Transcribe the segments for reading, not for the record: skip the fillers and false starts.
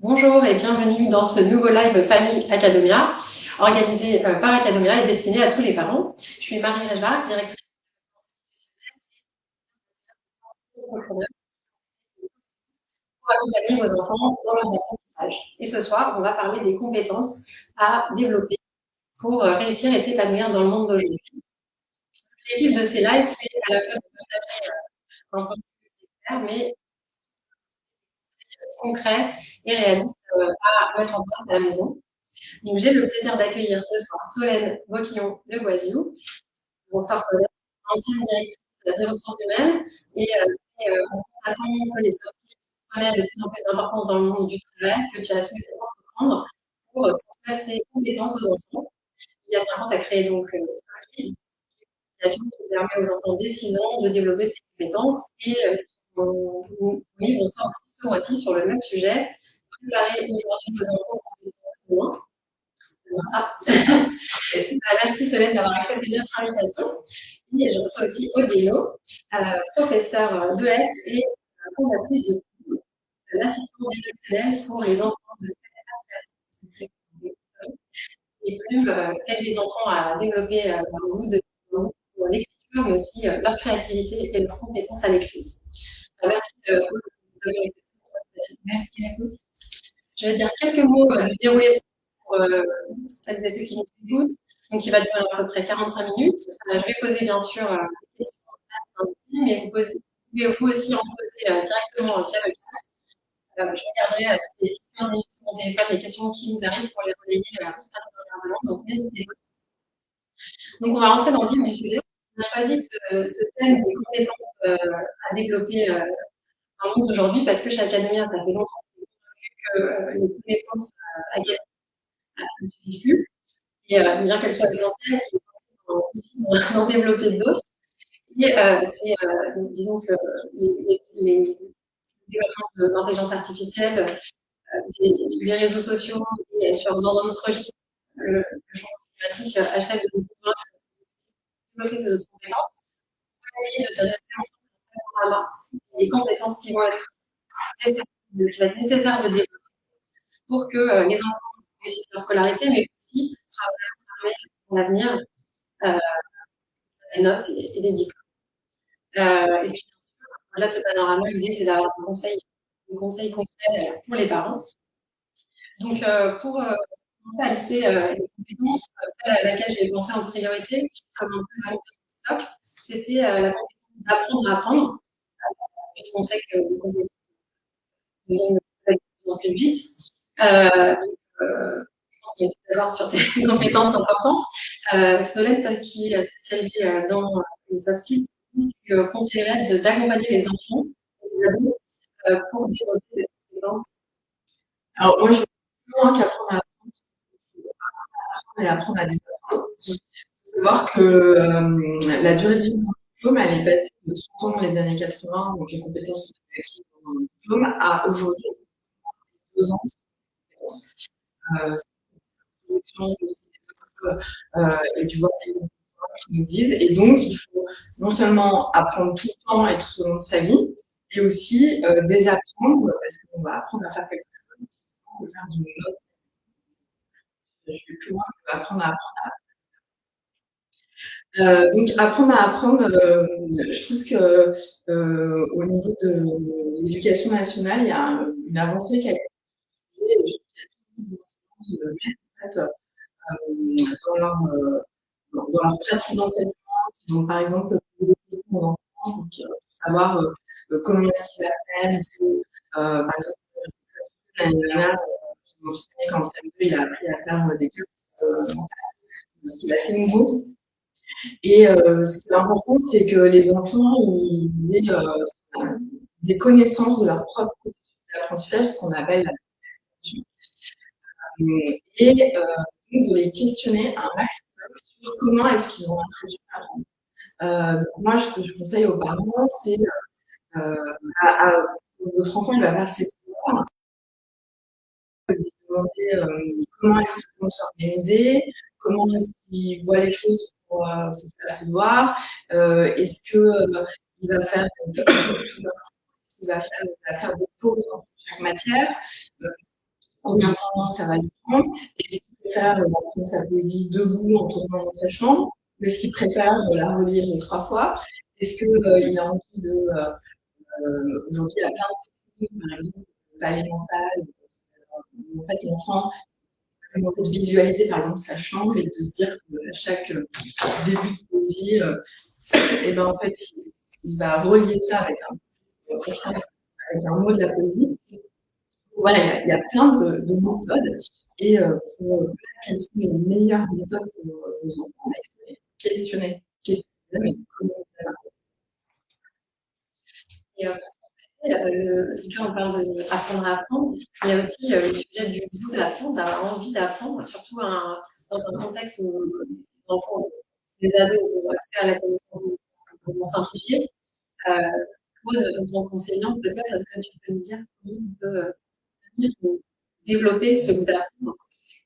Bonjour et bienvenue dans ce nouveau live Famille Academia, organisé par Academia et destiné à tous les parents. Je suis Marie Rejvar, directrice pour accompagner vos enfants dans leurs apprentissages. Et ce soir, on va parler des compétences à développer pour réussir et s'épanouir dans le monde d'aujourd'hui. L'objectif de ces lives, c'est à la fois de partager un point de vue mais concret et réaliste à mettre en place à la maison. Donc, j'ai le plaisir d'accueillir ce soir Solène Boquillon-Le Boisiou. Bonsoir Solène, ancienne directrice des ressources humaines. Et on attend que les soft skills prenaient de plus en plus d'importance dans le monde du travail, que tu as souhaité entreprendre pour transmettre ces compétences aux enfants. Il y a 5 ans, tu as créé donc Soft Skills, une application qui permet aux enfants dès 6 ans de développer ces compétences. Et mon livre sort aussi ce mois-ci sur le même sujet, préparer aujourd'hui nos enfants aux loin. Ça. Merci Solène d'avoir accepté notre invitation. Et je reçois aussi Aude Guénaud, professeure de lettres et fondatrice de l'assistance éducationnelle pour les enfants de 7 à 13 ans. Et Plume aide les enfants à développer leur goût de l'écriture, mais aussi leur créativité et leurs compétences à l'écrit. Merci Aude. Merci à vous. Je vais dire quelques mots du déroulé pour celles et ceux qui nous écoutent, donc qui va durer à peu près 45 minutes. Je vais poser bien sûr des questions en chat, mais vous pouvez vous aussi en poser directement via le chat. Je regarderai toutes les 15 minutes sur mon téléphone les questions qui nous arrivent pour les relayer internement, donc n'hésitez pas. Donc on va rentrer dans le vif du sujet. On a choisi ce thème des compétences à développer dans le monde d'aujourd'hui parce que chez Academia, ça fait longtemps que les connaissances académiques ne suffisent plus. Et bien qu'elles soient essentielles, il faut aussi d'en développer d'autres. Et c'est, disons que les développements de l'intelligence artificielle, des réseaux sociaux et dans notre registre, le changement climatique achève de nous développer ces autres compétences. On va essayer de dresser ensemble les compétences qui vont être nécessaires de développer pour que les enfants réussissent leur scolarité, mais aussi soient vraiment armés pour l'avenir des notes et des diplômes. Et puis, là, ce panorama, l'idée, c'est d'avoir des conseils concrets pour les parents. Donc, pour commencer à lister les compétences, celle à laquelle j'ai pensé en priorité, comme un peu la compétence socle, c'était la compétence d'apprendre à apprendre, puisqu'on sait que les compétences deviennent de plus en plus vite. Je pense qu'on est tout d'accord sur ces compétences importantes. Solène, toi qui est spécialisée dans les soft skills, tu conseillerais d'accompagner les enfants et les ados pour développer ces compétences? Alors, moi, je veux plus loin qu'apprendre à apprendre et apprendre à désapprendre. Il faut savoir que la durée de vie d'un diplôme, elle est passée de 30 ans dans les années 80, donc les compétences que tu as acquises dans un diplôme, à aujourd'hui 2 ans de compétences. Et tu vois des qui nous disent. Et donc, il faut non seulement apprendre tout le temps et tout au long de sa vie, et aussi désapprendre, parce qu'on va apprendre à faire quelque chose, on peut faire du note. Je vais plus loin que apprendre à apprendre. Donc apprendre à apprendre, je trouve que au niveau de l'éducation nationale, il y a une avancée qui a été faite, et je trouve qu'il y a tout le monde qui le met dans leur pratique d'enseignement, qui vont par exemple poser des questions aux enfants pour savoir comment est-ce qu'ils apprennent, est-ce que par exemple l'année dernière, mon fils quand en CM2, il a appris à faire des cartes mentales, ce qui est assez nouveau. Et ce qui est important, c'est que les enfants ils aient des connaissances de leur propre processus d'apprentissage, ce qu'on appelle la et de les questionner un maximum sur comment est-ce qu'ils ont appris à apprendre. Donc moi, ce que je conseille aux parents, c'est votre enfant, il va faire ses devoirs, lui demander comment est-ce qu'ils vont s'organiser, comment est-ce qu'il voit les choses pour faire ses devoirs, est-ce qu'il va faire il va faire des pauses entre chaque matière, combien de temps ça va lui prendre, est-ce qu'il préfère apprendre sa poésie debout en tournant dans sa chambre, ou est-ce qu'il préfère la relire 3 fois, est-ce qu'il a envie de... aujourd'hui, il y a plein de techniques, par exemple, le palais mental, où en fait l'enfant en fait, visualiser par exemple sa chambre et de se dire qu'à chaque début de poésie, et ben en fait, il va relier ça avec un mot de la poésie. Voilà, il y a plein de méthodes. Et pour quelles sont les meilleures méthodes pour vos enfants, questionner. Questionner, mais comment ça va. Et là, on parle d'apprendre à apprendre. Il y a aussi le sujet du goût d'apprendre, d'avoir envie d'apprendre, surtout dans un contexte où les enfants, les ados ont accès à la connaissance comment simplifier. Toi, en tant qu'enseignant, peut-être, est-ce que tu peux nous dire comment on peut développer ce goût d'apprendre?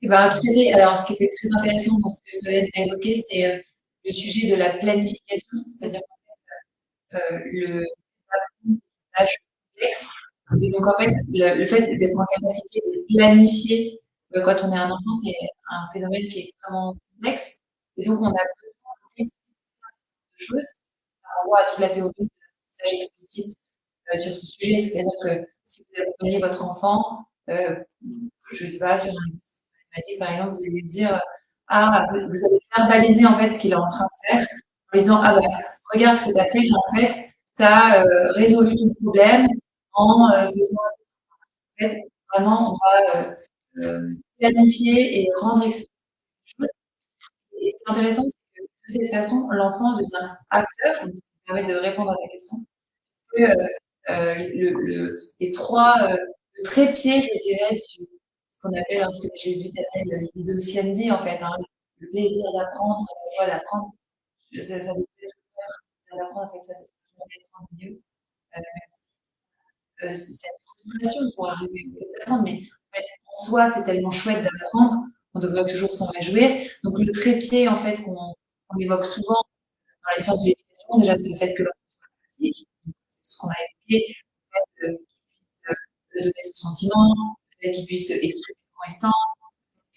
Eh ben, tout à fait. Alors, ce qui était très intéressant dans ce que Solène a évoqué, c'est le sujet de la planification, c'est-à-dire qu'en fait, le tâche complexe. Et donc, en fait, le fait d'être en capacité de planifier quand on est un enfant, c'est un phénomène qui est extrêmement complexe. Et donc, on a besoin de choses. Ça renvoie à toute la théorie de l'apprentissage explicite sur ce sujet. C'est-à-dire que si vous accompagnez votre enfant, je ne sais pas, sur un exercice mathématique, par exemple, vous allez lui dire vous allez verbaliser en fait ce qu'il est en train de faire en lui disant regarde ce que tu as fait, en fait, tu as résolu ton problème en faisant. En fait, vraiment, on va planifier et rendre explicite les choses. Et ce qui est intéressant, c'est que de cette façon, l'enfant devient acteur, donc ça permet de répondre à ta question. Parce que les trois le trépied, je dirais, ce qu'on appelle, ce que les jésuites appellent l'idosciandi, en fait, le plaisir d'apprendre, la joie d'apprendre, ça devrait être d'apprendre, en fait, ça devrait être en milieu. Cette frustration pour arriver au fait d'apprendre, mais en fait, en soi, c'est tellement chouette d'apprendre, on devrait toujours s'en réjouir. Donc, le trépied, en fait, qu'on évoque souvent dans les sciences de l'éducation, déjà, c'est le fait que l'enfant soit actif, c'est tout ce qu'on a évoqué, le fait qu'il puisse donner son sentiment, le fait qu'il puisse exprimer comment il sent,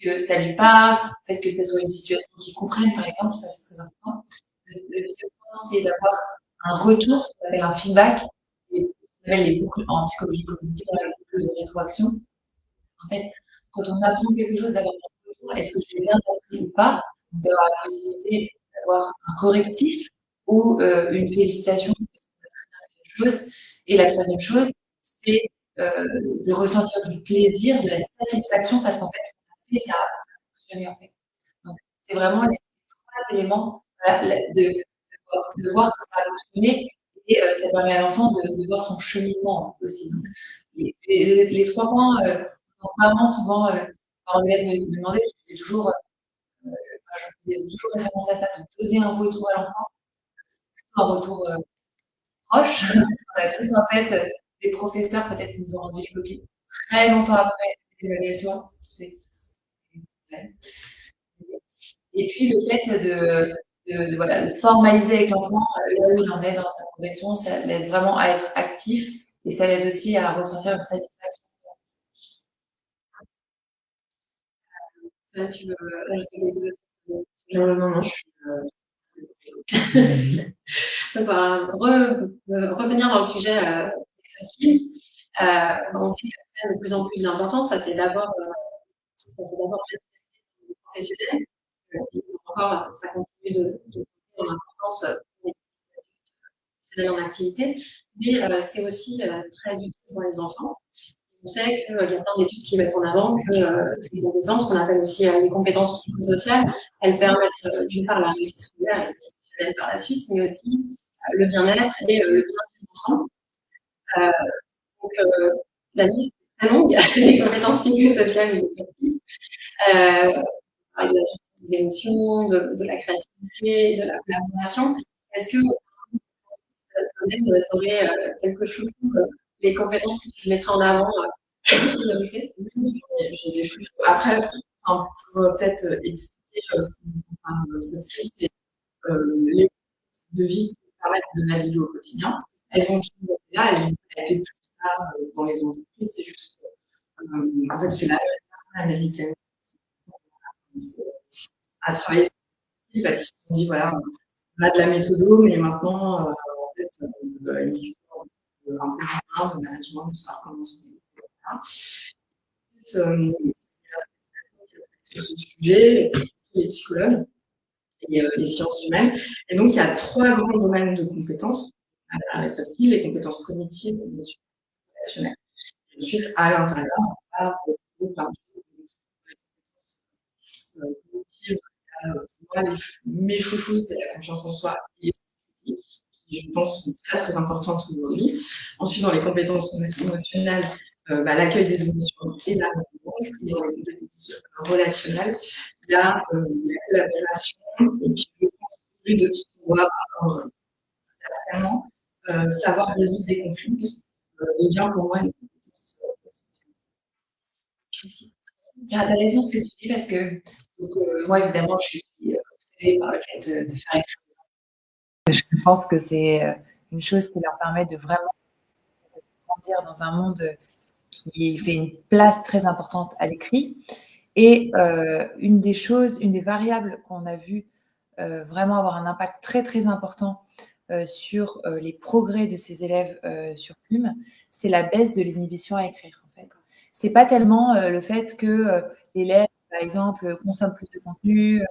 que ça lui parle, le fait que ça soit une situation qu'il comprenne, par exemple, ça c'est très important. Le deuxième point, c'est d'avoir un retour, ce qu'on appelle un feedback, et on appelle les boucles en psychologie cognitive, les boucles de rétroaction. En fait, quand on apprend quelque chose, d'avoir un retour, est-ce que je l'ai bien appris ou pas, d'avoir la possibilité d'avoir un correctif ou une félicitation, parce qu'on a très bien fait les choses. Et la troisième chose, c'est de ressentir du plaisir, de la satisfaction, parce qu'en fait, et ça a fonctionné en fait. Donc, c'est vraiment les trois éléments de voir que ça a fonctionné et ça permet à l'enfant de voir son cheminement aussi. Donc, les trois points, vraiment souvent, quand élève me demandait, je faisais toujours, référence à ça, de donner un retour à l'enfant, un retour proche, parce qu'on a tous en tête des professeurs peut-être qui nous ont rendu les copies très longtemps après les évaluations. Et puis le fait de formaliser avec l'enfant là où il en est dans sa progression, ça l'aide vraiment à être actif et ça l'aide aussi à ressentir une satisfaction. Ça, tu veux ajouter quelque chose? Non, je suis. Donc, revenir dans le sujet exercice, on sait qu'il y a de plus en plus d'importance, ça c'est d'abord manifesté dans les professionnels, et encore ça continue de prendre en importance pour les professionnels en activité, mais c'est aussi très utile pour les enfants. On sait qu'il y a plein d'études qui mettent en avant que ces compétences, qu'on appelle aussi les compétences psychosociales, elles permettent d'une part la réussite scolaire et professionnelle par la suite, mais aussi le bien-être et le bien-être ensemble. Donc la liste est très longue des compétences psychosociales et des émotions, de la créativité, de la collaboration. Est-ce que tu aurais quelque chose sur les compétences que tu mettrais en avant j'ai des choses. Après, pour peut-être expliquer ce qu'on parle de soft skills, c'est les de vie qui nous permettent de naviguer au quotidien. Elles ont toujours été là, elles ont été plus tard dans les entreprises. C'est juste En fait, c'est la américaine à travailler sur le parce qu'ils se sont dit, voilà, on a de la méthodo, mais maintenant, en fait, il faut un peu d'humain, de management, de savoir comment se sur ce sujet, les psychologues et les sciences humaines. Et donc, il y a 3 grands domaines de compétences. Les soft skills, les compétences cognitives et relationnelles. Et ensuite, à l'intérieur, on va retrouver plein de choses cognitives. Pour moi, mes chouchous, c'est la confiance en soi et l'esthétique, qui, je pense, sont très, très importantes aujourd'hui. Ensuite, dans les compétences émotionnelles, l'accueil des émotions et la résilience. Et dans les compétences relationnelles, il y a la collaboration et puis le contenu de ce qu'on doit vraiment savoir résoudre des conflits devient pour moi une compétence essentielle. C'est intéressant ce que tu dis parce que donc, moi, évidemment, je suis obsédée par le fait de faire quelque chose. Je pense que c'est une chose qui leur permet de vraiment grandir dans un monde qui fait une place très importante à l'écrit. Et une des variables qu'on a vu vraiment avoir un impact très, très important sur les progrès de ces élèves sur Plume, c'est la baisse de l'inhibition à écrire, en fait. C'est pas tellement le fait que l'élève, par exemple, consomme plus de contenu,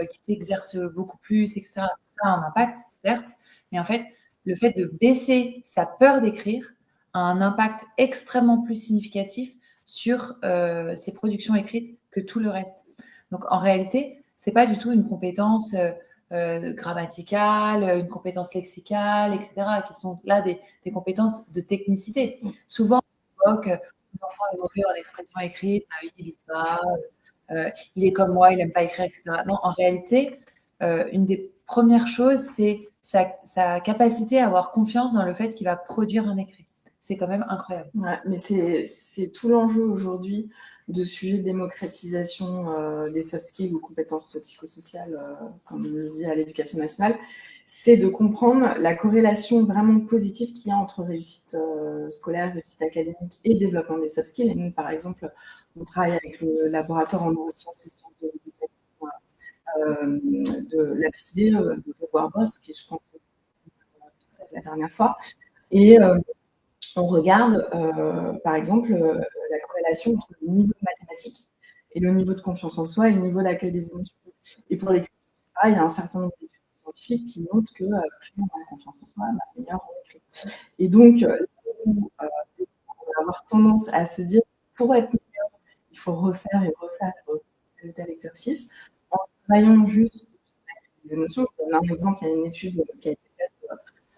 qui s'exerce beaucoup plus, etc. Ça a un impact, certes, mais en fait, le fait de baisser sa peur d'écrire a un impact extrêmement plus significatif sur ses productions écrites que tout le reste. Donc, en réalité, c'est pas du tout une compétence grammaticale, une compétence lexicale, etc., qui sont là des compétences de technicité. Souvent, on évoque l'enfant est mauvais en expression écrite, il lit pas, il est comme moi, il n'aime pas écrire, etc. Non, en réalité, une des premières choses, c'est sa capacité à avoir confiance dans le fait qu'il va produire un écrit. C'est quand même incroyable. Ouais, mais c'est tout l'enjeu aujourd'hui de sujet de démocratisation des soft skills ou compétences psychosociales, comme on le dit à l'éducation nationale, c'est de comprendre la corrélation vraiment positive qu'il y a entre réussite scolaire, réussite académique et développement des soft skills. Et nous, par exemple, on travaille avec le laboratoire en neurosciences et sciences de l'éducation de l'APSIDE, de Grégoire Boss, qui est, je pense, la dernière fois. Et on regarde, par exemple, la corrélation entre le niveau de mathématiques et le niveau de confiance en soi et le niveau d'accueil des émotions. Et pour l'écriture, c'est pareil, il y a un certain nombre d'études scientifiques qui montrent que plus on a confiance en soi, meilleur on écrit. Et donc, on va avoir tendance à se dire, pour être meilleur, il faut refaire et refaire tel exercice, en travaillant juste les émotions. Je donne un exemple, il y a une étude qui a été faite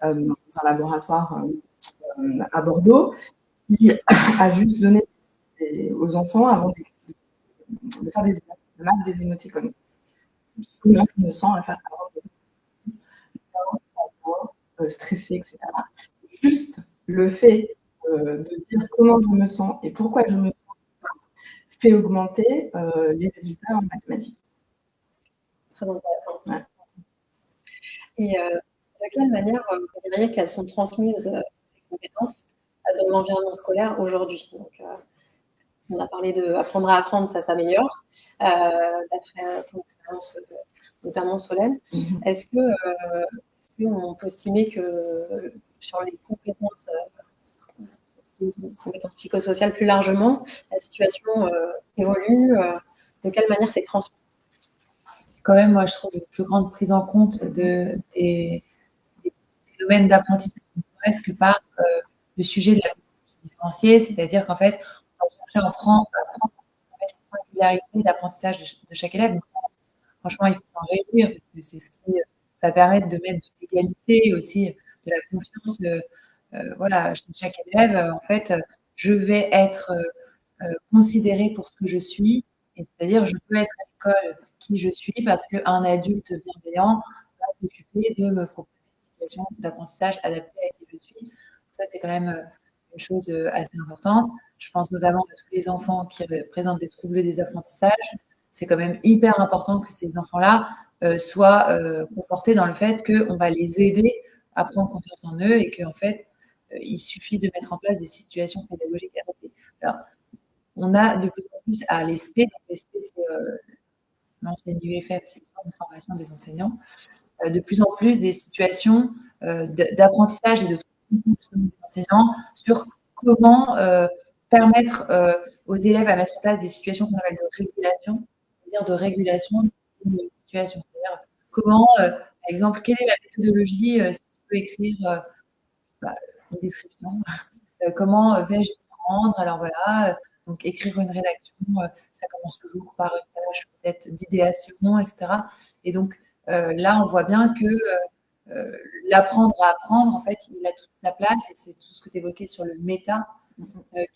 dans un laboratoire à Bordeaux, qui a juste donné aux enfants, avant de faire des maths, des émoticônes. Comment je me sens avant de stressé, etc. Juste le fait de dire comment je me sens et pourquoi je me sens fait augmenter les résultats en mathématiques. Très intéressant. Ouais. Et de quelle manière vous diriez qu'elles sont transmises, ces compétences, dans l'environnement scolaire aujourd'hui? Donc, on a parlé d'apprendre à apprendre, ça s'améliore, d'après ton expérience, notamment Solène. Est-ce qu'on peut estimer que sur les compétences psychosociales plus largement, la situation évolue? De quelle manière c'est transmis? Quand même, moi, je trouve une plus grande prise en compte des phénomènes d'apprentissage, presque par le sujet de la différenciée, c'est-à-dire qu'en fait, on va chercher à apprendre la singularité d'apprentissage de chaque élève. Donc, franchement, il faut s'en réjouir parce que c'est ce qui va permettre de mettre de l'égalité aussi, de la confiance. Voilà, chez chaque élève, en fait, je vais être considérée pour ce que je suis, et c'est-à-dire je peux être à l'école qui je suis parce qu'un adulte bienveillant va s'occuper de me proposer une situation d'apprentissage adaptée à qui je suis. Ça, c'est quand même une chose assez importante. Je pense notamment à tous les enfants qui présentent des troubles des apprentissages. C'est quand même hyper important que ces enfants-là soient confortés dans le fait qu'on va les aider à prendre confiance en eux et qu'en fait, il suffit de mettre en place des situations pédagogiques adaptées. Alors, on a de plus en plus à l'ESP, donc l'ESP c'est l'ancienne UFM, c'est le centre de formation des enseignants, de plus en plus des situations d'apprentissage et de transmission des enseignants sur comment permettre aux élèves à mettre en place des situations qu'on appelle de régulation, c'est-à-dire de régulation d'une situation. C'est-à-dire comment, par exemple, quelle est la méthodologie si tu peux écrire une description, comment vais-je prendre, alors voilà, donc écrire une rédaction, ça commence toujours par une tâche peut-être d'idéation, etc. Et donc là, on voit bien que l'apprendre à apprendre, en fait, il a toute sa place et c'est tout ce que tu évoquais sur le méta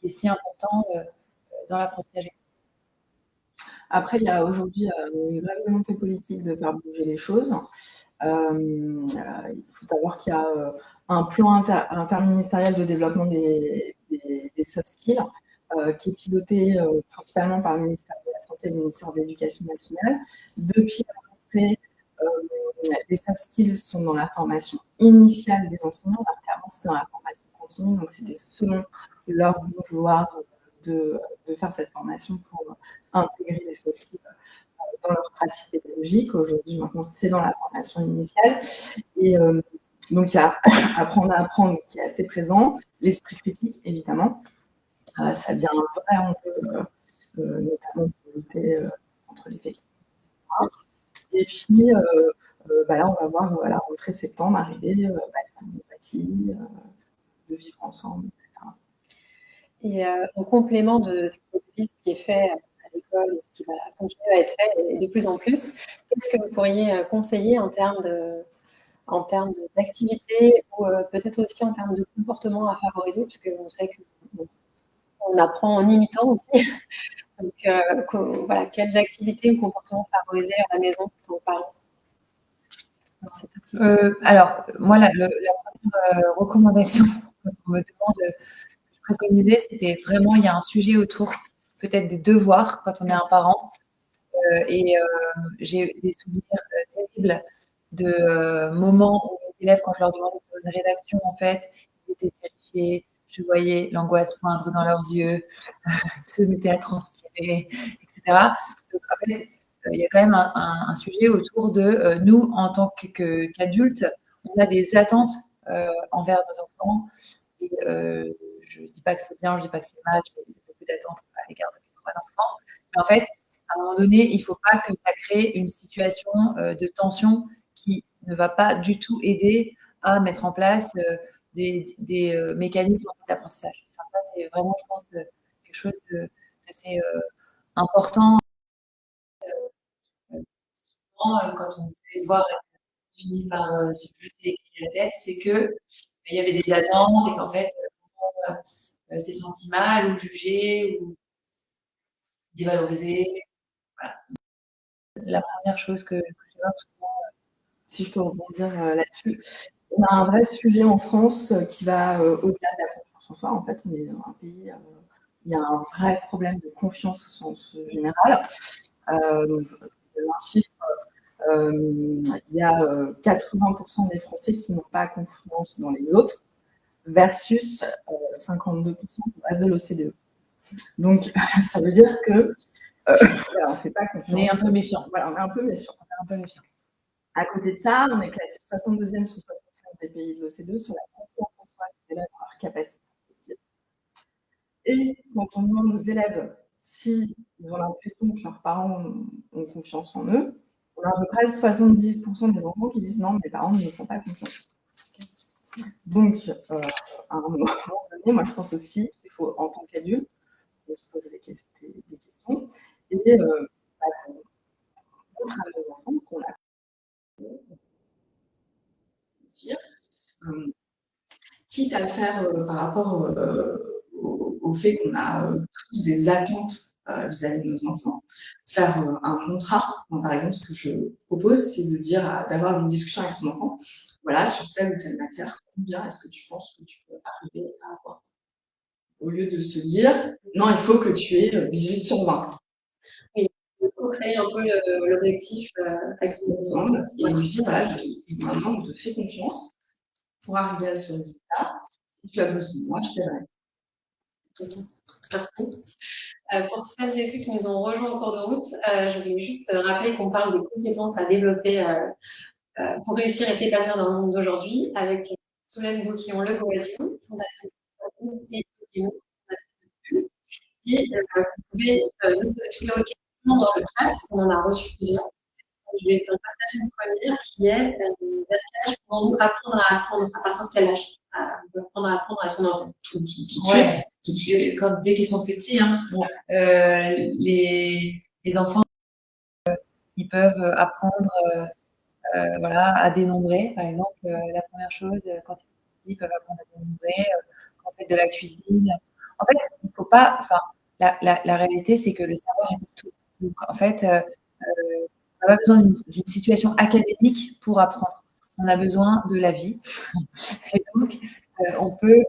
qui est si important dans l'apprentissage. Après, il y a aujourd'hui une vraie volonté politique de faire bouger les choses. Il faut savoir qu'il y a un plan interministériel de développement des soft skills qui est piloté principalement par le ministère de la Santé et le ministère de l'Éducation nationale. Depuis la rentrée, les soft skills sont dans la formation initiale des enseignants, alors qu'avant c'était dans la formation continue, donc c'était selon leur bon vouloir de faire cette formation pour intégrer les soft skills dans leur pratique pédagogique. Aujourd'hui, maintenant, c'est dans la formation initiale. Et donc, il y a apprendre à apprendre qui est assez présent. L'esprit critique, évidemment. Ça devient un vrai enjeu, notamment pour lutter contre les fake news. Et puis, là, on va voir à la rentrée septembre arriver les cours d'empathie, de vivre ensemble, etc. Et en complément de ce qui existe, ce qui est fait à l'école et ce qui va continuer à être fait et de plus en plus, qu'est-ce que vous pourriez conseiller en termes d'activité ou peut-être aussi en termes de comportement à favoriser, puisque on sait qu'on apprend en imitant aussi. Donc voilà, quelles activités ou comportements favoriser à la maison pour vos parents? Alors, moi, la première recommandation, quand on me demande je préconisais, c'était vraiment, il y a un sujet autour peut-être des devoirs quand on est un parent. Et j'ai des souvenirs terribles de moments où les élèves, quand je leur demandais de faire une rédaction, en fait, ils étaient terrifiés. Je voyais l'angoisse poindre dans leurs yeux, ils se mettaient à transpirer, etc. Donc, en fait, il y a quand même un sujet autour de nous, en tant qu'adultes, on a des attentes envers nos enfants. Et je ne dis pas que c'est bien, je ne dis pas que c'est mal, j'ai beaucoup d'attentes à l'égard de mes 3 enfants. Mais en fait, à un moment donné, il ne faut pas que ça crée une situation de tension qui ne va pas du tout aider à mettre en place des mécanismes d'apprentissage. Enfin, ça, c'est vraiment, je pense, quelque chose d'assez important. Souvent, quand on fait les devoirs, on finit par se jeter la tête, c'est que il y avait des attentes et qu'en fait, s'est senti mal ou jugé ou dévalorisé. Voilà. La première chose que je vois souvent, si je peux rebondir là-dessus, on a un vrai sujet en France qui va au-delà de la confiance en soi. En fait, on est dans un pays, il y a un vrai problème de confiance au sens général. Un chiffre, il y a 80% des Français qui n'ont pas confiance dans les autres versus 52% du reste de l'OCDE. Donc, ça veut dire que on ne fait pas confiance. On est un peu méfiant. Voilà, on est un peu méfiant. À côté de ça, on est classé 62e sur 65 des pays de l'OCDE sur la confiance en soi des élèves, leur capacité aussi. Et quand on demande aux élèves s'ils ont l'impression que leurs parents ont confiance en eux, on a à peu près 70% des enfants qui disent non, mes parents ne me font pas confiance. Donc, à un moment donné, moi je pense aussi qu'il faut, en tant qu'adulte, on se pose des questions et qu'on montre à nos enfants qu'on a quitte à le faire par rapport au fait qu'on a tous des attentes vis-à-vis de nos enfants, faire un contrat. Par exemple, ce que je propose, c'est de dire, d'avoir une discussion avec son enfant, voilà, sur telle ou telle matière, combien est-ce que tu penses que tu peux arriver à avoir? Au lieu de se dire, non, il faut que tu aies 18 sur 20. Oui, il faut créer un peu l'objectif avec son enfant. Et lui dire, voilà, maintenant, je te fais confiance pour arriver à ce résultat. Si tu as besoin de moi, je t'aiderai. Merci. Pour celles et ceux qui nous ont rejoints en cours de route, je voulais juste rappeler qu'on parle des compétences à développer pour réussir et s'épanouir dans le monde d'aujourd'hui avec Solène Bouquillon-Le Gouaziou, fondatrice de et Pokémon, fondatrice de et vous pouvez nous poser toutes vos questions dans le chat, on en a reçu plusieurs. Je vais vous en partager une première qui est vers quel âge pouvons-nous apprendre à apprendre, à partir de quel âge apprendre à apprendre à son enfant? Tout de suite. Dès qu'ils sont petits, hein, les enfants, ils peuvent apprendre voilà, à dénombrer, par exemple. La première chose, quand ils sont petits, ils peuvent apprendre à dénombrer, quand on fait de la cuisine. En fait, il faut pas. Enfin, la réalité, c'est que le savoir est partout. Donc, en fait, on n'a pas besoin d'une situation académique pour apprendre. On a besoin de la vie. Et donc, on peut,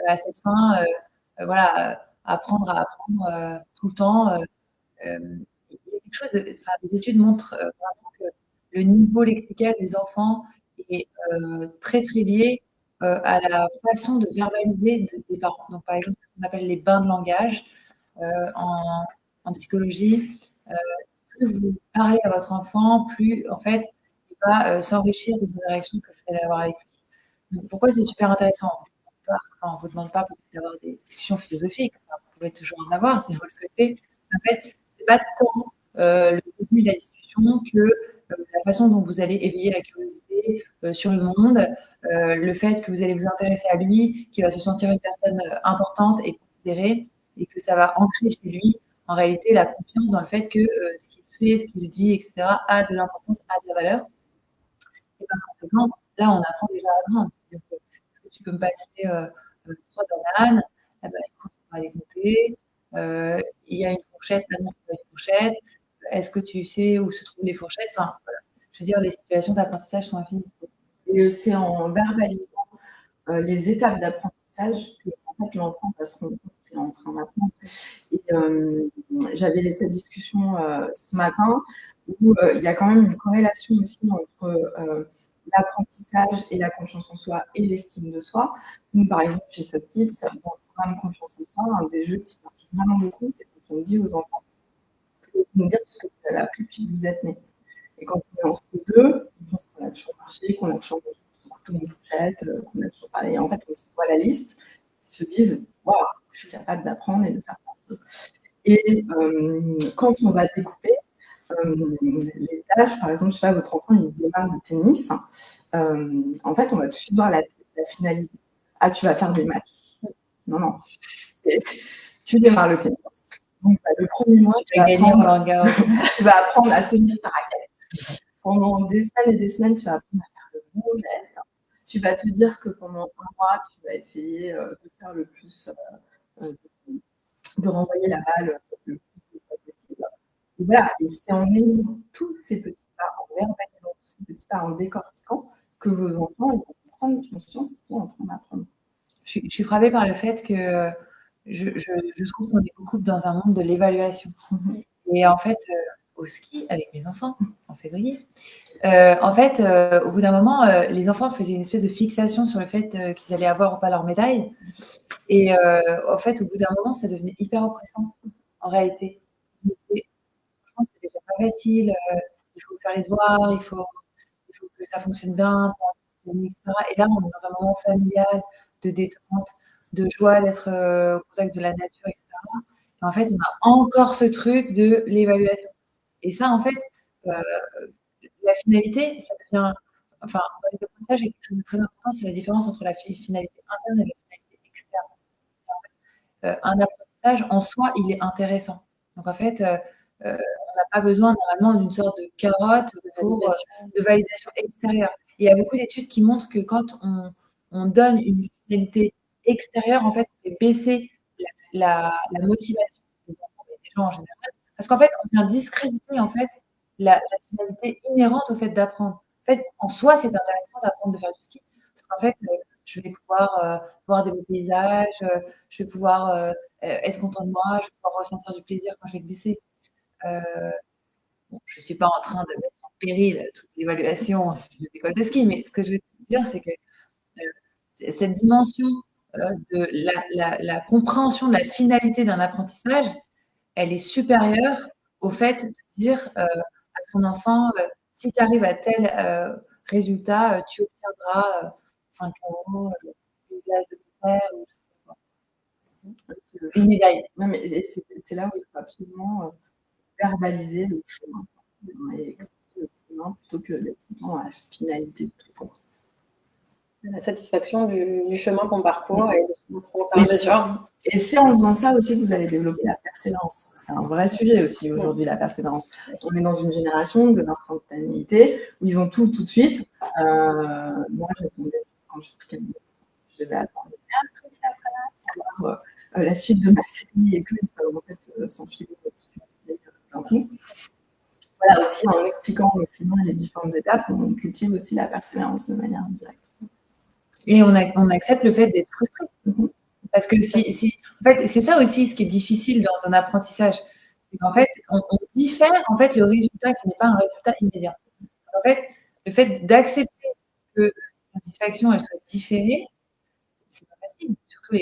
à cette fin, voilà, apprendre à apprendre tout le temps. Il y a quelque chose enfin, les études montrent vraiment que le niveau lexical des enfants est très très lié à la façon de verbaliser des parents. Donc, par exemple, ce qu'on appelle les bains de langage en psychologie. Plus vous parlez à votre enfant, plus en fait il va s'enrichir des interactions que vous allez avoir avec lui. Donc, pourquoi c'est super intéressant? On ne vous demande pas d'avoir des discussions philosophiques. Enfin, vous pouvez toujours en avoir si vous le souhaitez. En fait, c'est pas tant le contenu de la discussion que la façon dont vous allez éveiller la curiosité sur le monde, le fait que vous allez vous intéresser à lui, qu'il va se sentir une personne importante et considérée, et que ça va ancrer chez lui, en réalité, la confiance dans le fait que ce qu'il fait, ce qu'il dit, etc., a de l'importance, a de la valeur. Et par conséquent, là, on apprend déjà à apprendre. C'est-à-dire que, est-ce que tu peux me passer 3 bananes? Eh ben, écoute, on va les compter. Il y a une fourchette, ah non, c'est pas une fourchette. Est-ce que tu sais où se trouvent les fourchettes? Enfin, voilà. Je veux dire, les situations d'apprentissage sont infinies. Et c'est en verbalisant les étapes d'apprentissage que en fait, l'enfant va se rendre compte qu'il est en train d'apprendre. Et j'avais cette discussion ce matin où il y a quand même une corrélation aussi entre l'apprentissage et la confiance en soi et l'estime de soi. Nous, par exemple, chez Subkids, dans le programme Confiance en soi, un des jeux qui marche vraiment beaucoup, c'est quand on dit aux enfants de nous dire ce que vous avez appris depuis que vous êtes né. Et quand on est en CE2, ils pensent qu'on a toujours marché, qu'on a toujours une fourchette, qu'on a toujours parlé. Et en fait, quand ils voient la liste, ils se disent waouh, je suis capable d'apprendre et de faire plein de choses. Et quand on va découper les tâches, par exemple, je sais pas, votre enfant il démarre le tennis, en fait, on va tout de suite voir la finalité. Ah, tu vas faire des matchs. Non, non. Tu démarres le tennis. Donc, le premier mois, tu vas apprendre à tenir ta raquette. Pendant des semaines et des semaines, tu vas apprendre à faire le bon geste. Tu vas te dire que pendant un mois, tu vas essayer de faire le plus, de renvoyer la balle le plus possible. Et voilà, et c'est en ayant tous ces petits pas, en verbalisant tous ces petits pas, en décortiquant, que vos enfants ils vont prendre conscience qu'ils sont en train d'apprendre. Je suis frappée par le fait que je trouve qu'on est beaucoup dans un monde de l'évaluation. Et en fait, au ski avec mes enfants en février, en fait, au bout d'un moment, les enfants faisaient une espèce de fixation sur le fait qu'ils allaient avoir ou pas leur médaille. Et en fait, au bout d'un moment, ça devenait hyper oppressant, en réalité. Franchement, c'est déjà pas facile. Il faut faire les devoirs, il faut que ça fonctionne bien, etc. Et là, on est dans un moment familial, de détente, de joie d'être au contact de la nature, etc. Et en fait, on a encore ce truc de l'évaluation. Et ça, en fait, la finalité, ça devient. Enfin, dans les apprentissages, il y a quelque chose de très important, c'est la différence entre la finalité interne et la finalité externe. Un apprentissage, en soi, il est intéressant. Donc, en fait, on n'a pas besoin normalement d'une sorte de carotte de validation extérieure. Et il y a beaucoup d'études qui montrent que quand on donne une finalité extérieure, en fait, on fait baisser la motivation des enfants et des gens en général. Parce qu'en fait, on vient discréditer en fait, la finalité inhérente au fait d'apprendre. En fait, en soi, c'est intéressant d'apprendre de faire du ski. Parce qu'en fait, je vais pouvoir voir des beaux paysages, je vais pouvoir être content de moi, je vais pouvoir ressentir du plaisir quand je vais glisser. Bon, je ne suis pas en train de mettre en péril toute l'évaluation de l'école de ski, mais ce que je veux dire, c'est que cette dimension de la compréhension de la finalité d'un apprentissage, elle est supérieure au fait de dire à son enfant, si tu arrives à tel résultat, tu obtiendras 5 euros, une glace de dessert ou une médaille. Non, mais c'est là où il faut absolument verbaliser le chemin et expliquer le chemin plutôt que d'être dans la finalité de tout. La satisfaction du chemin qu'on parcourt et de ce qu'on prend par mesure. Et c'est en faisant ça aussi que vous allez développer la persévérance. C'est un vrai sujet aussi aujourd'hui, la persévérance. On est dans une génération de l'instantanéité où ils ont tout de suite. Moi, j'attendais, quand je devais attendre la suite de ma série et que en fait s'enfiler d'un coup. Voilà, aussi en expliquant le chemin et les différentes étapes, on cultive aussi la persévérance de manière indirecte. Et on accepte le fait d'être frustré. Parce que en fait, c'est ça aussi ce qui est difficile dans un apprentissage. C'est qu'en fait, on diffère en fait, le résultat qui n'est pas un résultat immédiat. En fait, le fait d'accepter que la satisfaction elle soit différée, c'est pas facile. Surtout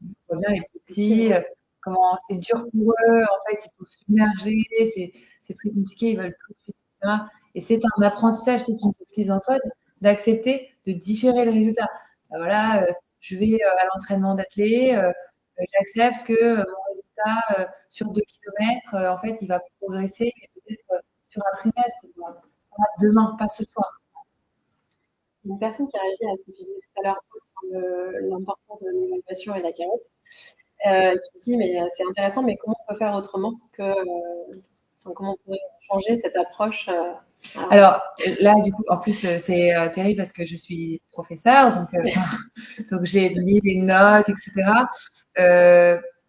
on voit bien les petits, comment c'est dur pour eux. En fait, ils sont submergés, c'est très compliqué, ils veulent tout de suite, etc. Et c'est un apprentissage, c'est une prise en soi d'accepter de différer le résultat. Voilà, je vais à l'entraînement d'athlée, j'accepte que mon résultat sur 2 kilomètres, en fait, il va progresser, mais peut-être sur un trimestre, pas demain, pas ce soir. Une personne qui a réagi à ce que tu disais tout à l'heure sur l'importance de l'évaluation et la carotte, qui dit mais c'est intéressant, mais comment on peut faire autrement que comment on pourrait changer cette approche Alors là, du coup, en plus, c'est terrible parce que je suis professeure, donc j'ai mis des notes, etc.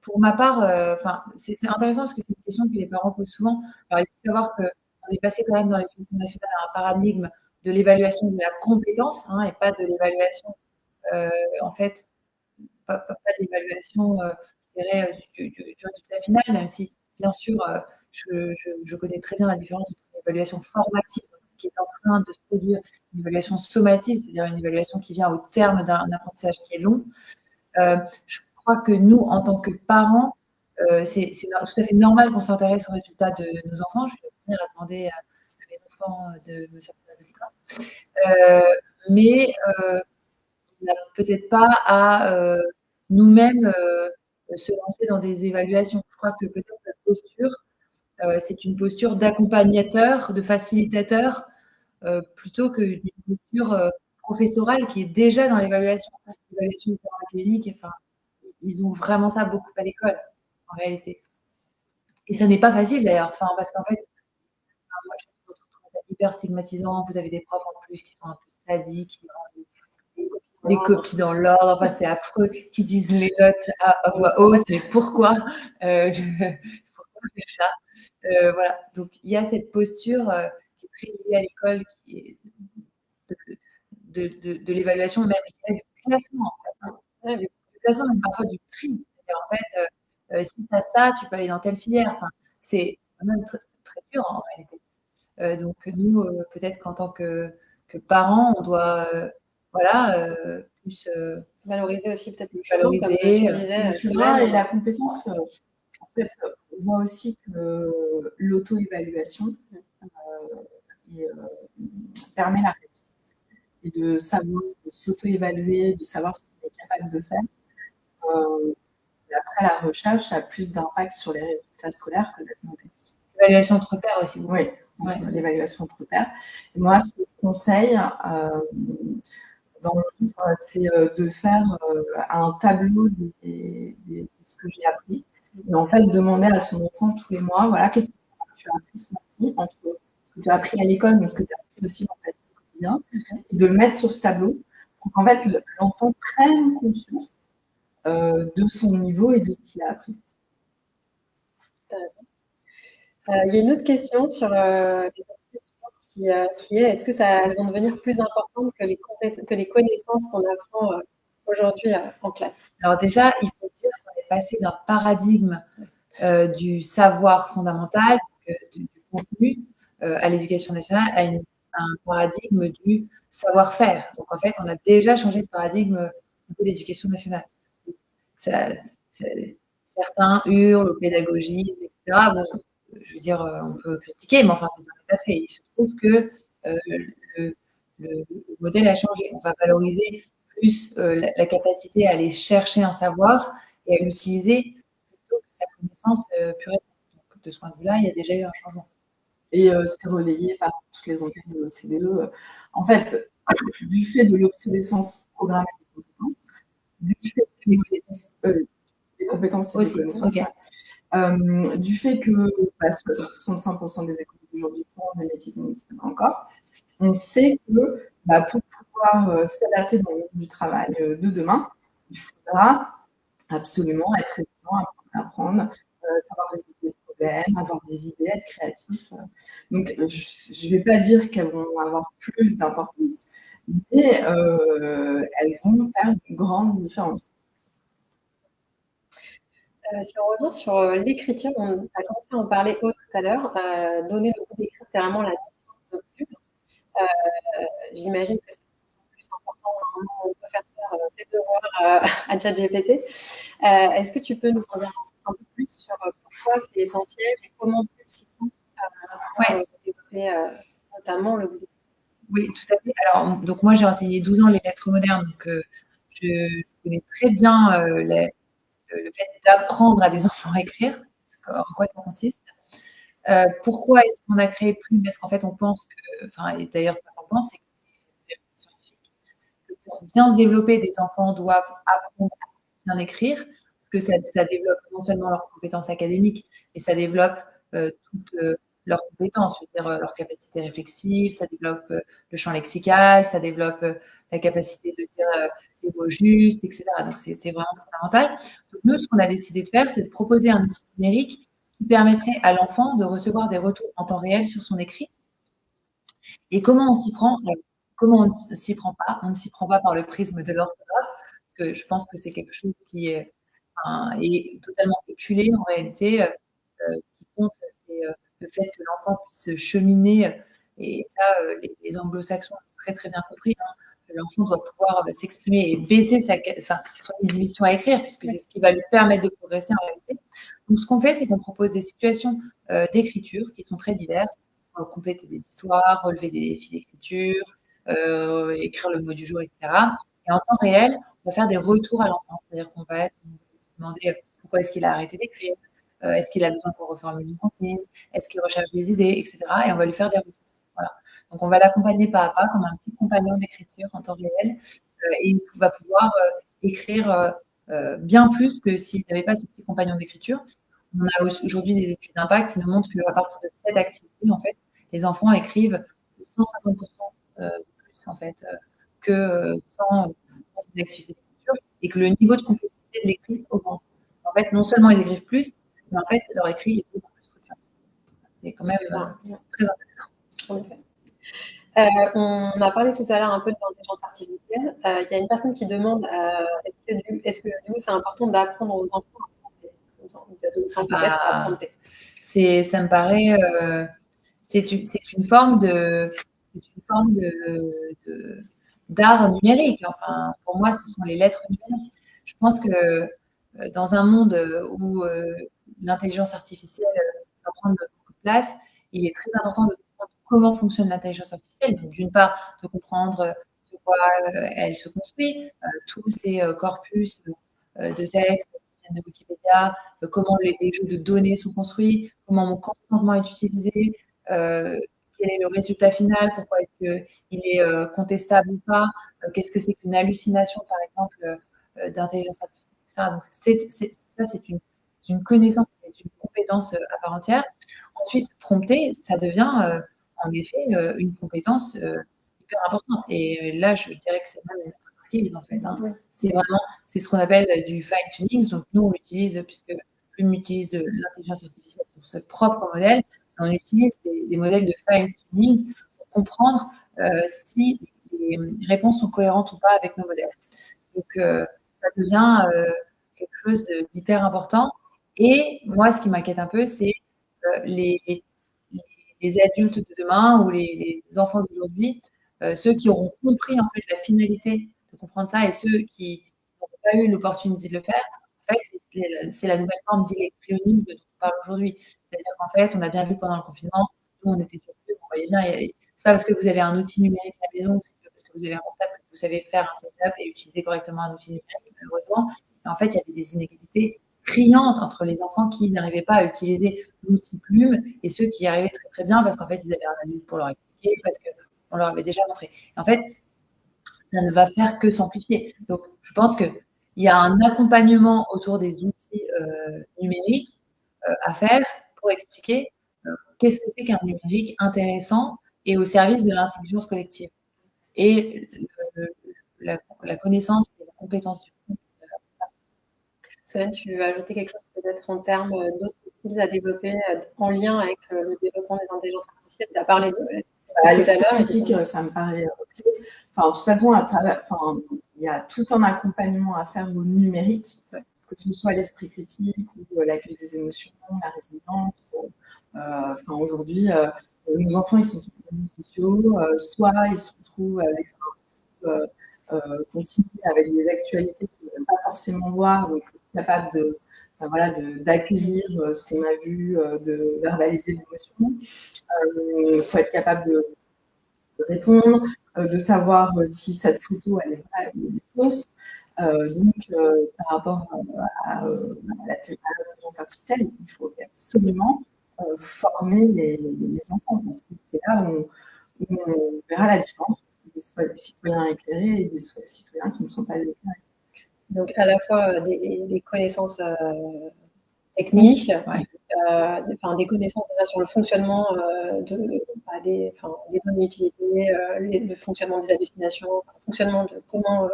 Pour ma part, c'est intéressant parce que c'est une question que les parents posent souvent. Alors, il faut savoir qu'on est passé quand même dans l'éducation nationale à un paradigme de l'évaluation de la compétence, et pas de l'évaluation, en fait, pas de l'évaluation, je dirais, du résultat final, même si, bien sûr, je connais très bien la différence entre l'évaluation formative, qui est en train de se produire, une évaluation sommative, c'est-à-dire une évaluation qui vient au terme d'un apprentissage qui est long. Je crois que nous, en tant que parents, c'est tout à fait normal qu'on s'intéresse aux résultats de nos enfants. Je vais venir à demander à mes enfants de me sortir des résultats. Mais on n'a peut-être pas à nous-mêmes se lancer dans des évaluations. Je crois que peut-être la posture, c'est une posture d'accompagnateur, de facilitateur, plutôt qu'une posture professorale qui est déjà dans l'évaluation. L'évaluation académique, enfin, ils ont vraiment ça beaucoup à l'école, en réalité. Et ça n'est pas facile d'ailleurs, parce qu'en fait, moi, je trouve ça hyper stigmatisant. Vous avez des profs en plus qui sont un peu sadiques, qui rendent des copies dans l'ordre, c'est affreux, qui disent les notes à voix haute, mais pourquoi pourquoi faire ça Voilà, donc il y a cette posture qui est très liée à l'école, qui est de l'évaluation, même du classement, en fait. Du classement, même parfois du tri. C'est-à-dire, en fait, si tu as ça, tu peux aller dans telle filière. C'est quand même très, très dur, en réalité. Donc, nous, peut-être qu'en tant que parents, on doit plus valoriser aussi peut-être le valoriser, comme tu disais, Solène. Et la compétence, en fait, on voit aussi que l'auto-évaluation permet la réussite et de savoir de s'auto-évaluer, de savoir ce qu'on est capable de faire. Et après, la recherche a plus d'impact sur les résultats scolaires que d'être noté. L'évaluation entre pairs aussi. Oui, l'évaluation entre pairs. Et moi, ce que je conseille dans le livre, c'est de faire un tableau de ce que j'ai appris. Et en fait, demander à son enfant tous les mois, voilà, qu'est-ce que tu as appris ce mois-ci, entre ce que tu as appris à l'école, mais ce que tu as appris aussi dans ta vie au quotidien, et de le mettre sur ce tableau pour qu'en fait, l'enfant prenne conscience de son niveau et de ce qu'il a appris. Il y a une autre question sur les qui est est-ce que elles vont devenir plus importantes que les connaissances qu'on apprend aujourd'hui en classe? Alors déjà, il faut dire qu'on est passé d'un paradigme du savoir fondamental, du contenu à l'éducation nationale, à un paradigme du savoir-faire. Donc en fait, on a déjà changé de paradigme au niveau de l'éducation nationale. certains hurlent au pédagogisme, etc. Bon, je veux dire, on peut critiquer, mais enfin, c'est un état de fait. Je trouve que le, le modèle a changé. On va valoriser plus la capacité à aller chercher un savoir et à l'utiliser plutôt que sa connaissance pure et simple. Donc, de ce point de vue-là, il y a déjà eu un changement. Et c'est relayé par toutes les enquêtes de l'OCDE. En fait, du fait de l'obsolescence programmée des compétences, du fait que des compétences et des connaissances, du fait que 65% des écoles d'aujourd'hui font des métiers qui n'existent pas encore, on sait que pour pouvoir s'adapter dans le monde du travail de demain, il faudra absolument être résilient, apprendre, savoir résoudre des problèmes, avoir des idées, être créatif. Donc, je ne vais pas dire qu'elles vont avoir plus d'importance, mais elles vont faire une grande différence. Si on revient sur l'écriture, on a commencé à en parler tout à l'heure. Donner le goût d'écrire, c'est vraiment la mission. J'imagine que c'est plus important. On peut faire ses devoirs à ChatGPT. Est-ce que tu peux nous en dire un peu plus sur pourquoi c'est essentiel et comment s'y prend pour développer notamment le goût d'écrire? Oui, tout à fait. Alors, donc moi, j'ai enseigné 12 ans les lettres modernes, donc je connais très bien le fait d'apprendre à des enfants à écrire, en quoi ça consiste. Pourquoi est-ce qu'on a créé Plume? Parce qu'en fait, on pense que, enfin, et d'ailleurs, ce qu'on pense, c'est que c'est scientifique, que pour bien se développer, des enfants doivent apprendre à bien écrire, parce que ça développe non seulement leurs compétences académiques, mais ça développe toutes leurs compétences, je veux dire, leur capacité réflexive, ça développe le champ lexical, ça développe la capacité de dire les mots justes, etc. Donc, c'est vraiment fondamental. Donc, nous, ce qu'on a décidé de faire, c'est de proposer un outil numérique qui permettrait à l'enfant de recevoir des retours en temps réel sur son écrit. Et comment on s'y prend? Comment on ne s'y prend pas? On ne s'y prend pas par le prisme de l'orthographe, parce que je pense que c'est quelque chose qui est totalement éculé en réalité. Ce qui compte, c'est le fait que l'enfant puisse cheminer, et ça, les anglo-saxons ont très très bien compris, hein, que l'enfant doit pouvoir s'exprimer et baisser son inhibition à écrire, puisque c'est ce qui va lui permettre de progresser en réalité. Donc, ce qu'on fait, c'est qu'on propose des situations d'écriture qui sont très diverses. Compléter des histoires, relever des défis d'écriture, écrire le mot du jour, etc. Et en temps réel, on va faire des retours à l'enfant. C'est-à-dire qu'on va demander pourquoi est-ce qu'il a arrêté d'écrire, est-ce qu'il a besoin qu'on reformule une consigne, est-ce qu'il recherche des idées, etc. Et on va lui faire des retours. Voilà. Donc, on va l'accompagner pas à pas comme un petit compagnon d'écriture en temps réel. Et il va pouvoir écrire bien plus que s'il n'avait pas ce petit compagnon d'écriture. On a aujourd'hui des études d'impact qui nous montrent qu'à partir de cette activité, en fait, les enfants écrivent 150% de plus en fait, que sans cette activité d'écriture, et que le niveau de complexité de l'écrit augmente. En fait, non seulement ils écrivent plus, mais en fait, leur écrit est beaucoup plus structuré. C'est quand même très intéressant. En effet. On a parlé tout à l'heure un peu de l'intelligence artificielle. Il y a une personne qui demande est-ce que du coup c'est important d'apprendre aux enfants à prompter, aux adolescents peut-être à prompter? Ça me paraît, c'est une forme d'art numérique. Enfin, pour moi, ce sont les lettres numériques. Je pense que dans un monde où l'intelligence artificielle va prendre beaucoup de place, il est très important de comprendre comment fonctionne l'intelligence artificielle. Donc, d'une part, de comprendre sur quoi elle se construit, tous ces corpus de textes qui viennent de Wikipédia, comment les jeux de données sont construits, comment mon consentement est utilisé, quel est le résultat final, pourquoi est-ce qu'il est contestable ou pas, qu'est-ce que c'est qu'une hallucination, par exemple, d'intelligence artificielle, etc. Donc, c'est une connaissance, c'est une compétence à part entière. Ensuite, prompter, ça devient en effet une compétence hyper importante. Et là, je dirais que c'est même une skill, en fait. Hein. Oui. C'est ce qu'on appelle du fine-tuning. Donc, nous, on l'utilise, puisque Plume utilise de l'intelligence artificielle pour ce propre modèle. On utilise des modèles de fine-tuning pour comprendre si les réponses sont cohérentes ou pas avec nos modèles. Donc, ça devient quelque chose d'hyper important. Et moi, ce qui m'inquiète un peu, c'est les adultes de demain ou les enfants d'aujourd'hui, ceux qui auront compris en fait la finalité de comprendre ça et ceux qui n'ont pas eu l'opportunité de le faire, en fait, c'est la nouvelle forme d'électrionisme dont on parle aujourd'hui. C'est-à-dire qu'en fait, on a bien vu pendant le confinement, nous, on était surpris, on voyait bien, c'est pas parce que vous avez un outil numérique à la maison, ou c'est pas parce que vous avez un portable que vous savez faire un setup et utiliser correctement un outil numérique, malheureusement. Mais en fait, il y avait des inégalités criantes entre les enfants qui n'arrivaient pas à utiliser l'outil plume et ceux qui y arrivaient très très bien parce qu'en fait, ils avaient un adulte pour leur expliquer, parce qu'on leur avait déjà montré. Et en fait, ça ne va faire que s'amplifier. Donc, je pense qu'il y a un accompagnement autour des outils numériques à faire pour expliquer qu'est-ce que c'est qu'un numérique intéressant et au service de l'intelligence collective. Et la connaissance et la compétence du coup. Solène, tu veux ajouter quelque chose peut-être en termes d'autres skills à développer en lien avec le développement des intelligences artificielles? Tu as parlé de tout à L'esprit l'heure. critique, ça me paraît clé. Enfin, de toute façon, il y a tout un accompagnement à faire au numérique, que ce soit l'esprit critique ou l'accueil des émotions, la résilience. Aujourd'hui, nos enfants, ils sont sur les réseaux sociaux, soit ils se retrouvent avec continu avec des actualités qu'ils ne veulent pas forcément voir, donc capable d'accueillir ce qu'on a vu, de verbaliser l'émotion. Il faut être capable de répondre, de savoir si cette photo elle est vraie ou elle est fausse. Par rapport à l'intelligence artificielle, il faut absolument former les enfants, parce que c'est là où on verra la différence entre des citoyens éclairés et des citoyens qui ne sont pas éclairés. Donc, à la fois des connaissances techniques, des connaissances déjà sur le fonctionnement des données utilisées, le fonctionnement des hallucinations, le fonctionnement de comment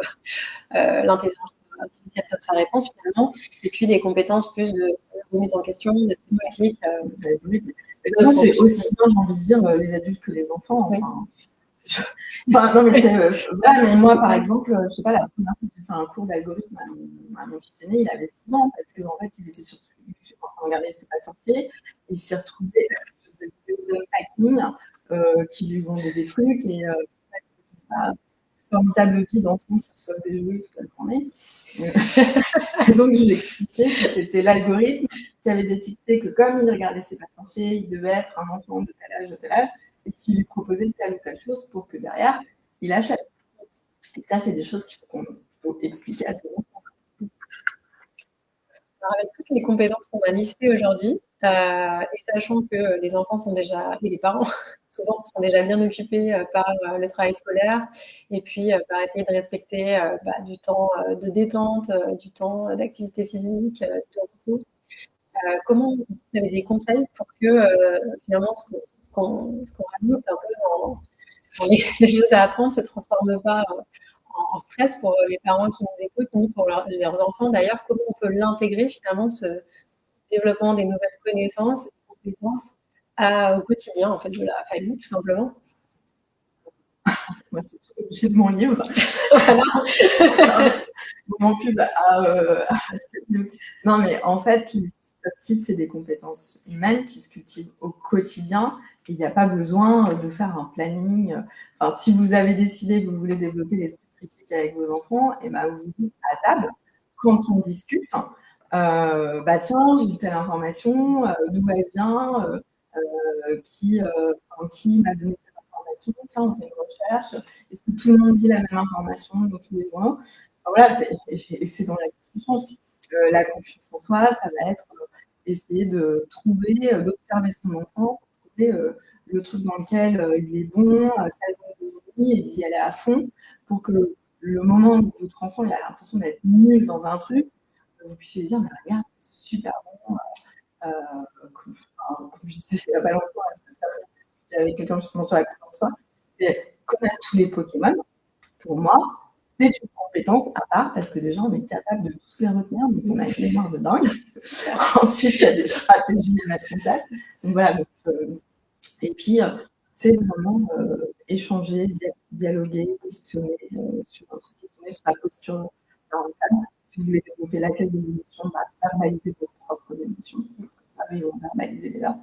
l'intelligence artificielle donne sa réponse finalement, et puis des compétences plus de remise en question, de thématiques. De toute façon, c'est aussi bien, j'ai envie de dire, les adultes que les enfants. Non, mais c'est vrai, mais moi, par exemple, je sais pas, la première fois que j'ai fait un cours d'algorithme à mon fils aîné, il avait 6 ans, parce qu'en fait, il était sur YouTube en train de regarder C'est pas sorcier, et il s'est retrouvé sur des vidéos de qui lui vendaient des trucs, et formidable vie d'enfants qui reçoivent des jouets toute la journée. Et donc, je lui expliquais que c'était l'algorithme qui avait détecté que comme il regardait C'est pas sorcier, il devait être un enfant de tel âge, et qui lui proposait telle ou telle chose pour que derrière, il achète. Et ça, c'est des choses qu'il faut expliquer à ses enfants. Alors, avec toutes les compétences qu'on a listées aujourd'hui, et sachant que les enfants sont déjà, et les parents souvent sont déjà bien occupés par le travail scolaire, et puis par essayer de respecter du temps de détente, du temps d'activité physique, de repos. Comment vous avez des conseils pour que finalement ce qu'on rajoute un peu dans les choses à apprendre ne se transforme pas en stress pour les parents qui nous écoutent, ni pour leurs enfants d'ailleurs? Comment on peut l'intégrer finalement, ce développement des nouvelles connaissances et compétences au quotidien en fait, de la famille, tout simplement? Moi, c'est tout l'objet de mon livre. Mon pub. Non, mais en fait, les soft skills, c'est des compétences humaines qui se cultivent au quotidien. Il n'y a pas besoin de faire un planning. Enfin, si vous avez décidé que vous voulez développer l'esprit critique avec vos enfants, et ben vous dites à table, quand on discute, tiens, j'ai vu telle information, d'où elle vient, qui m'a donné cette information, tiens, on fait une recherche, est-ce que tout le monde dit la même information dans tous les journaux? Voilà, c'est dans la discussion. La confiance en soi, ça va être essayer de trouver, d'observer son enfant, trouver le truc dans lequel il est bon, sa zone de vie, et d'y aller à fond pour que le moment où votre enfant il a l'impression d'être nul dans un truc, vous puissiez dire, mais regarde, c'est super bon. Comme je disais il n'y a pas longtemps, avec quelqu'un justement sur la confiance en soi, c'est connaître tous les Pokémon. Pour moi, c'est une compétence à part parce que déjà, on est capable de tous les retenir, donc on a une mémoire de dingue. Ensuite, il y a des stratégies à mettre en place. Donc voilà. Et puis, c'est vraiment échanger, dialoguer, questionner sur la posture parentale. Si vous voulez développer l'accueil des émotions, verbaliser vos propres émotions. Ça, ils vont verbaliser les leurs.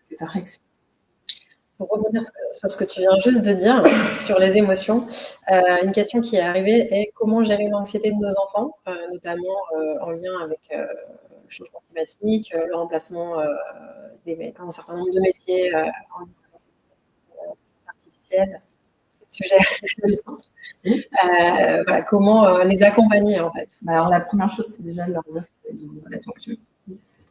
C'est vrai que pour rebondir sur ce que tu viens juste de dire, sur les émotions, une question qui est arrivée est comment gérer l'anxiété de nos enfants, notamment en lien avec le changement climatique, le remplacement d'un certain nombre de métiers en lien avec l'intelligence artificielle, ces sujets. Voilà, comment les accompagner en fait. Alors la première chose, c'est déjà de leur dire qu'ils ont des être anxieux.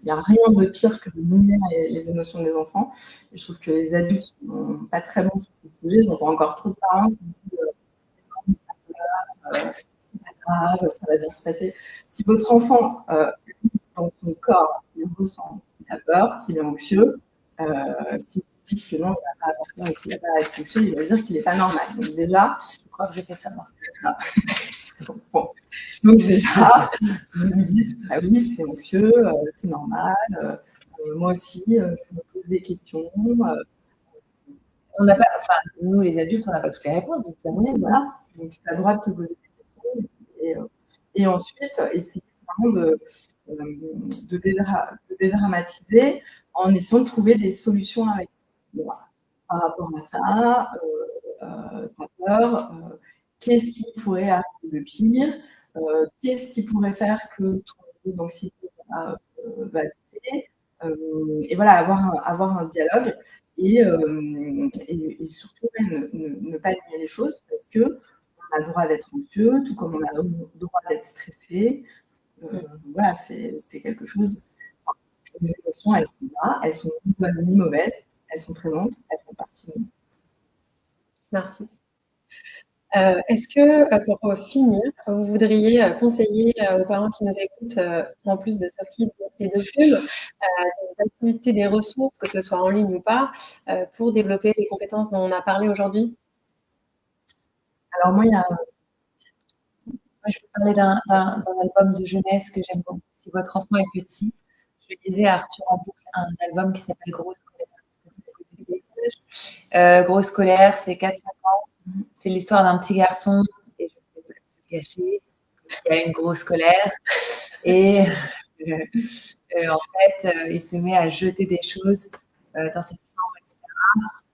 Il n'y a rien de pire que de nier les émotions des enfants. Et je trouve que les adultes sont pas très bons sur ce sujet. J'entends encore trop de parents qui disent c'est pas grave, ça va bien se passer. Si votre enfant, dans son corps, il ressent qu'il a peur, qu'il est anxieux, si vous dites que non, il n'a pas avoir peur et qu'il n'a pas à être anxieux, il va dire qu'il n'est pas normal. Donc déjà, Je crois que je fais ça moi. Bon. Donc déjà, vous lui dites ah oui, c'est anxieux, c'est normal. Moi aussi, je me pose des questions. On n'a pas, enfin, nous les adultes, on n'a pas toutes les réponses. Oui, voilà. Donc tu as le droit de te poser des questions. Et ensuite, essayer vraiment de dédramatiser en essayant de trouver des solutions avec. Bon, par rapport à ça, t'as peur. Qu'est-ce qui pourrait arriver de pire? Qu'est-ce qui pourrait faire que ton niveau d'anxiété va baisser? Et voilà, avoir un dialogue et surtout ne pas nier les choses parce que on a le droit d'être anxieux, tout comme on a le droit d'être stressé. Voilà, c'est quelque chose. Enfin, les émotions, elles sont là, elles sont ni bonnes ni mauvaises, elles sont présentes, elles font partie de nous. Merci. Est-ce que, pour finir, vous voudriez conseiller aux parents qui nous écoutent, en plus de Soft Kids et de Pub, des activités, des ressources, que ce soit en ligne ou pas, pour développer les compétences dont on a parlé aujourd'hui? Alors moi, il y a Moi, je vais parler d'un album de jeunesse que j'aime beaucoup. Si votre enfant est petit, je lisais à Arthur en boucle un album qui s'appelle Grosse Colère. Grosse Colère, c'est 4-5 ans. C'est l'histoire d'un petit garçon, et je ne vais pas le cacher, qui a une grosse colère. Et en fait, il se met à jeter des choses dans cette chambre, etc.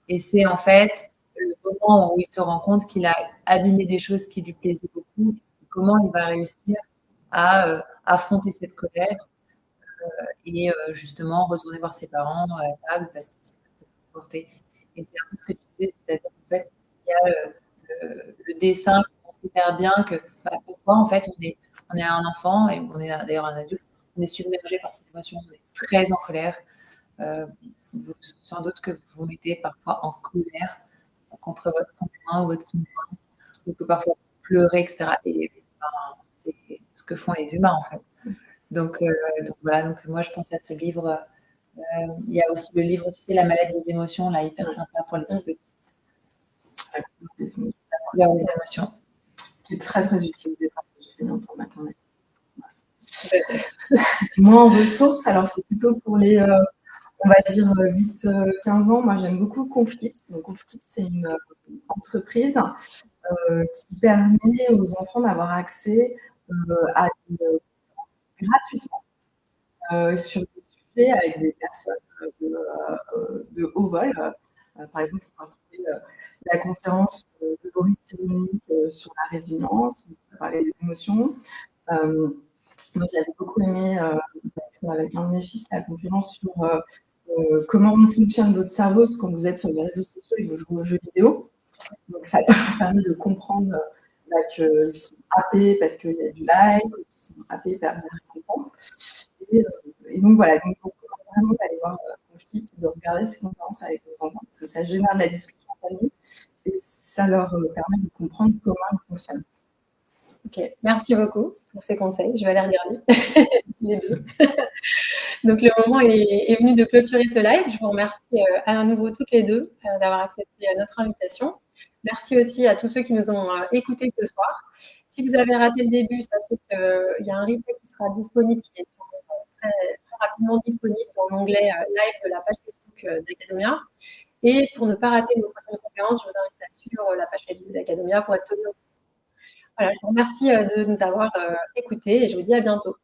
Et c'est en fait le moment où il se rend compte qu'il a abîmé des choses qui lui plaisaient beaucoup. Comment il va réussir à affronter cette colère et justement retourner voir ses parents à la table parce qu'il ne s'est pas comporté. Et c'est un peu ce que tu disais, c'est-à-dire en fait, il y a le dessin qui montre hyper bien que parfois en fait on est un enfant et on est d'ailleurs un adulte, on est submergé par cette émotion, on est très en colère. Sans doute que vous vous mettez parfois en colère contre votre conjoint ou votre conjoint, ou que parfois vous pleurez, etc. Et c'est ce que font les humains en fait. Donc voilà, donc moi je pense à ce livre. Il y a aussi le livre, tu sais, La maladie des émotions, là, hyper sympa pour les petits. La couleur des émotions. Qui est très très utilisé par les enseignants en maternelle. Moi en ressources, alors c'est plutôt pour les on va dire 8-15 ans. Moi j'aime beaucoup Confkit. Donc Confkit, c'est une entreprise qui permet aux enfants d'avoir accès à gratuitement sur des sujets avec des personnes de haut vol. Par exemple, on va trouver la conférence de Boris Cyrulnik sur la résilience, on parlait des émotions. Donc j'avais beaucoup aimé, avec un de mes fils, la conférence sur comment fonctionne votre cerveau quand vous êtes sur les réseaux sociaux et que vous jouez aux jeux vidéo. Donc ça a permis de comprendre qu'ils sont happés parce qu'il y a du like, qu'ils sont happés par la récompense. Et donc voilà, donc il faut vraiment aller voir Confkit, de regarder ces conférences avec nos enfants parce que ça génère de la discussion en famille et ça leur permet de comprendre comment ils fonctionnent. Ok, merci beaucoup pour ces conseils. Je vais aller regarder les deux. Donc le moment est venu de clôturer ce live. Je vous remercie à nouveau toutes les deux d'avoir accepté notre invitation. Merci aussi à tous ceux qui nous ont écoutés ce soir. Si vous avez raté le début, sachez qu'il y a un replay qui sera disponible, qui est très, très rapidement disponible dans l'onglet live de la page Facebook d'Academia. Et pour ne pas rater nos prochaines conférences, je vous invite à suivre la page Facebook d'Academia pour être tenu au courant. Voilà, je vous remercie de nous avoir écoutés et je vous dis à bientôt.